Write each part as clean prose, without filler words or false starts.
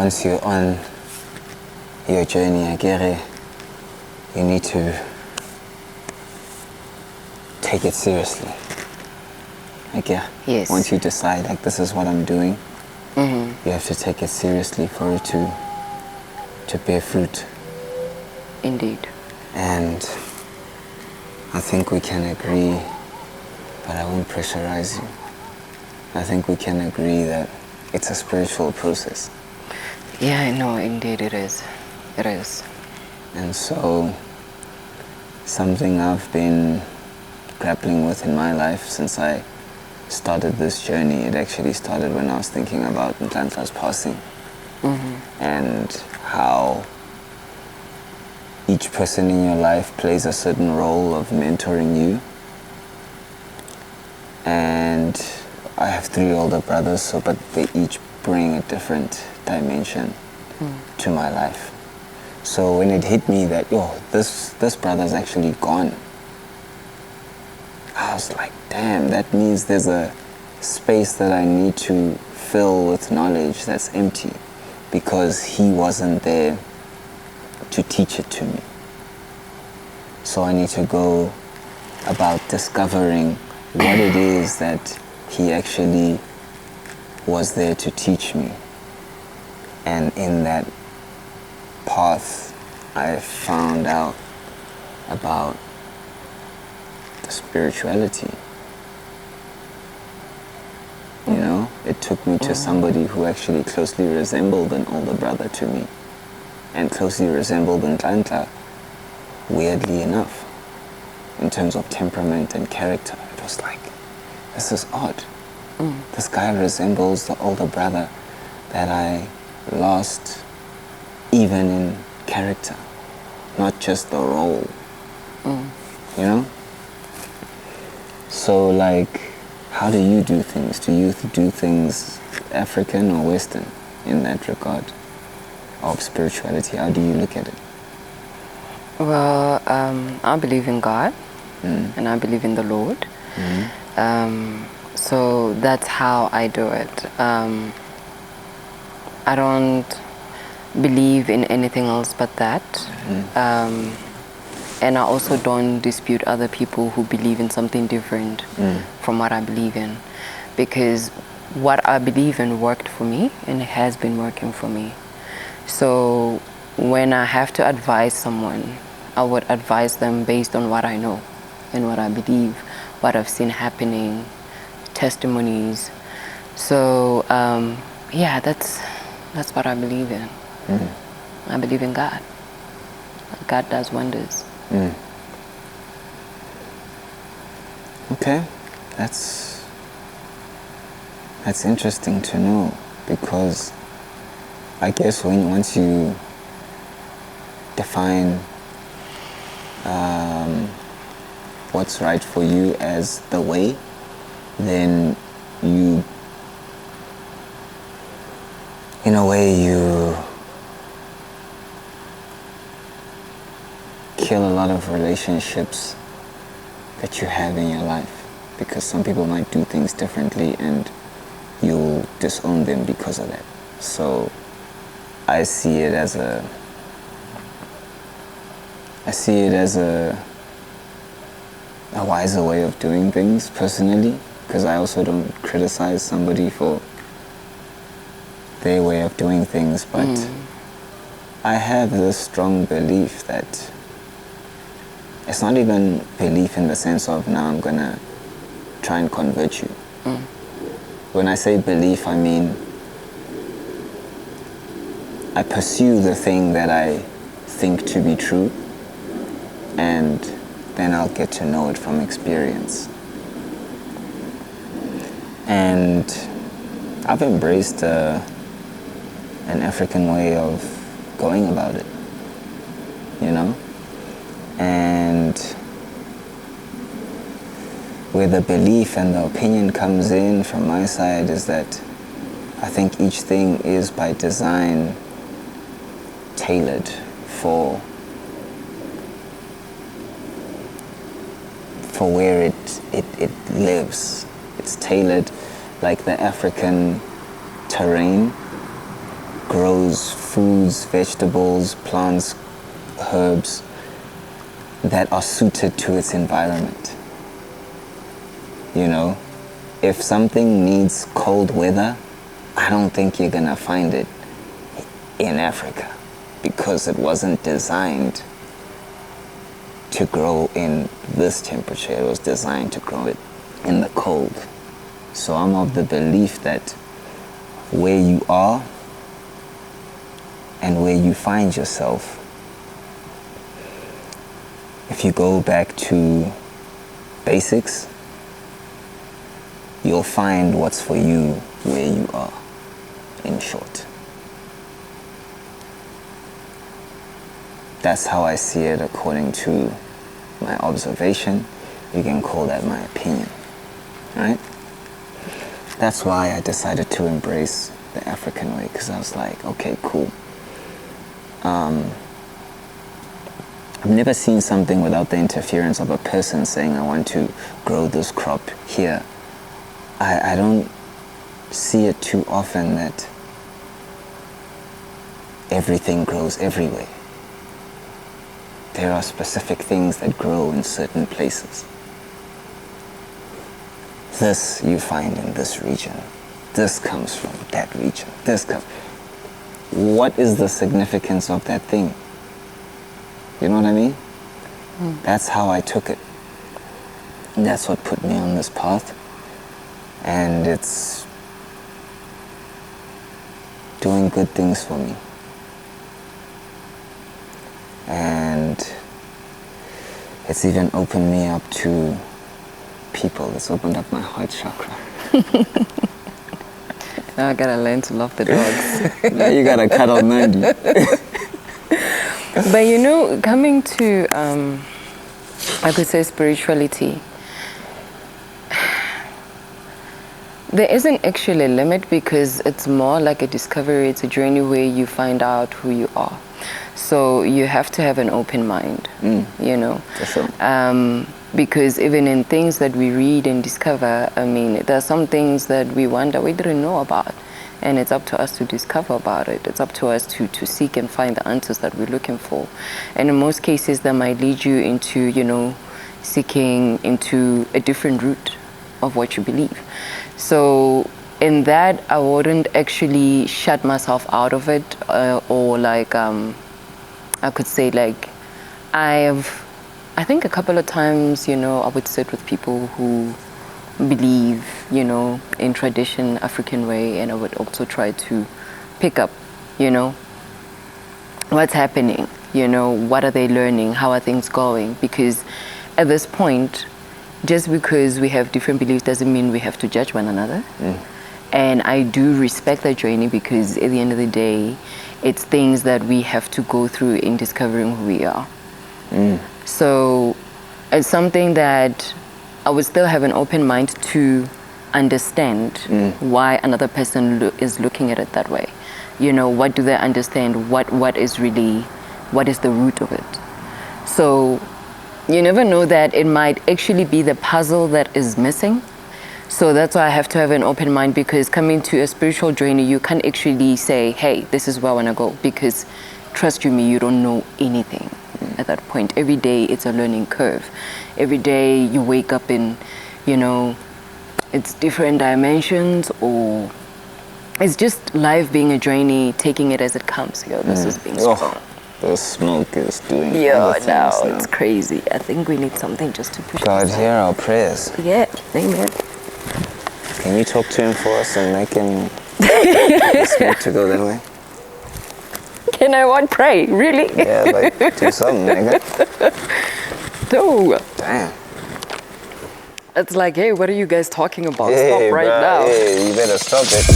once you're on your journey, I get it, you need to take it seriously. Like, yeah, Yes. once you decide, like, this is what I'm doing, you have to take it seriously for it to bear fruit. Indeed. And I think we can agree, but I won't pressurize you. I think we can agree that it's a spiritual process. Yeah, I know, indeed it is. It is. And so, something I've been grappling with in my life since I started this journey, it actually started when I was thinking about Nhlanhla's passing. And how each person in your life plays a certain role of mentoring you. And I have 3 older brothers, but they each bring a different dimension to my life. So when it hit me that, this brother's actually gone, I was like, damn, that means there's a space that I need to fill with knowledge that's empty because he wasn't there to teach it to me. So I need to go about discovering what it is that he actually was there to teach me. And in that path, I found out about the spirituality. You know, it took me to somebody who actually closely resembled an older brother to me, and closely resembled Nhlanhla, weirdly enough, in terms of temperament and character. It was like, this is odd. This guy resembles the older brother that I lost, even in character, not just the role. You know? So, like, how do you do things? Do you do things African or Western in that regard of spirituality? How do you look at it? Well, I believe in God and I believe in the Lord. So that's how I do it. I don't believe in anything else but that. And I also don't dispute other people who believe in something different from what I believe in. Because what I believe in worked for me and it has been working for me. So when I have to advise someone, I would advise them based on what I know and what I believe, what I've seen happening, testimonies. So yeah, that's what I believe in. I believe in God. God does wonders. Okay, that's interesting to know, because I guess once you define what's right for you as the way, then you, in a way, you kill a lot of relationships that you have in your life, because some people might do things differently and you'll disown them because of that. So I see it as a wiser way of doing things personally, because I also don't criticize somebody for their way of doing things, but I have this strong belief that it's not even belief in the sense of, now I'm gonna try and convert you. When I say belief, I mean I pursue the thing that I think to be true, and then I'll get to know it from experience. And I've embraced an African way of going about it, you know? And where the belief and the opinion comes in from my side is that I think each thing is by design tailored for where it lives. It's tailored like the African terrain grows foods, vegetables, plants, herbs that are suited to its environment. You know, if something needs cold weather, I don't think you're gonna find it in Africa because it wasn't designed to grow in this temperature. It was designed to grow it in the cold. So I'm of the belief that where you are and where you find yourself, if you go back to basics, you'll find what's for you where you are, in short. That's how I see it according to my observation. You can call that my opinion, right? That's why I decided to embrace the African way, because I was like, okay, cool. I've never seen something without the interference of a person saying, I want to grow this crop here. I don't see it too often that everything grows everywhere. There are specific things that grow in certain places. This you find in this region. This comes from that region. What is the significance of that thing? You know what I mean? That's how I took it. And that's what put me on this path. And it's doing good things for me. And it's even opened me up to people. It's opened up my heart chakra. Now I gotta learn to love the dogs. Now you gotta cuddle Nandi. But you know, coming to, I could say spirituality, there isn't actually a limit because it's more like a discovery. It's a journey where you find out who you are. So you have to have an open mind, you know. For sure. Because even in things that we read and discover, I mean, there are some things that we wonder we didn't know about. And it's up to us to discover about it. It's up to us to seek and find the answers that we're looking for. And in most cases, that might lead you into, you know, seeking into a different route of what you believe. So in that, I wouldn't actually shut myself out of it, or like, I could say like, I think a couple of times, you know, I would sit with people who believe, you know, in tradition, African way, and I would also try to pick up, you know, what's happening, you know, what are they learning, how are things going, because at this point, just because we have different beliefs doesn't mean we have to judge one another. And I do respect that journey because at the end of the day, it's things that we have to go through in discovering who we are. So it's something that I would still have an open mind to understand why another person is looking at it that way. You know, what do they understand? What is the root of it? So you never know that it might actually be the puzzle that is missing. So that's why I have to have an open mind, because coming to a spiritual journey, you can't actually say, hey, this is where I want to go, because trust you me, you don't know anything at that point. Every day it's a learning curve. Every day you wake up in, you know, it's different dimensions, or it's just life being a journey, taking it as it comes. Yo, this is being strong. The smoke is doing now it's crazy. I think we need something just to push God, hear our prayers. Yeah, amen. Can you talk to him for us and make him the smoke to go that way? Can I pray? Really? Yeah, like, do something, nigga. No. Damn. It's like, hey, what are you guys talking about? Hey, Stop right now. Hey, you better stop it.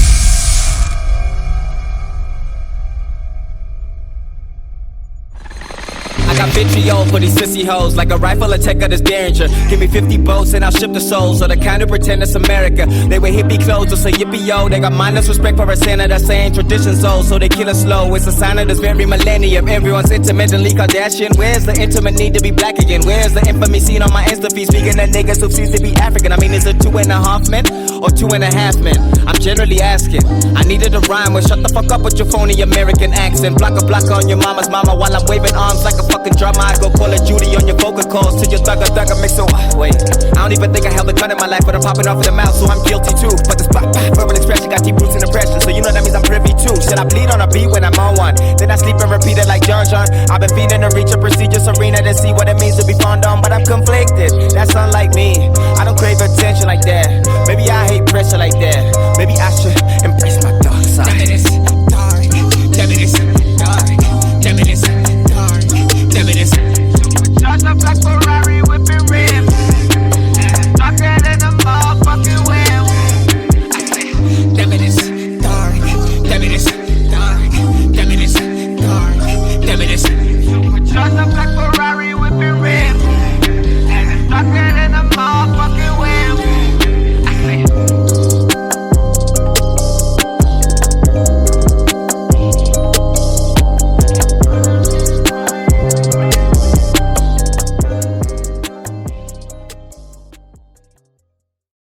Got vitriol for these sissy hoes, like a rifle attack of this Derringer. Give me 50 boats and I'll ship the souls, or the kind of pretend it's America. They wear hippie clothes, or say yippee yo. They got mindless respect for a senator, saying tradition's old, so they kill us slow. It's a sign of this very millennium. Everyone's intermittently Kardashian. Where's the intimate need to be black again? Where's the infamy seen on my Insta feed? Speaking of niggas who seems to be African, I mean, is it 2.5 men? or 2.5 men? I'm generally asking. I needed a rhyme with shut the fuck up with your phony American accent. Block a block on your mama's mama while I'm waving arms like a fucking drummer. I go Call of Duty on your vocal calls till your thugger mix. So wait, I don't even think I held a gun in my life, but I'm popping off in the mouth, so I'm guilty too. But this verbal expression got deep roots in depression, so you know that means I'm privy too. Should I bleed on a beat when I'm on one? Then I sleep and repeat it like John. I've been feeding to reach a prestigious arena to see what it means to be fond on, but I'm conflicted. That's unlike me. I don't crave attention like that.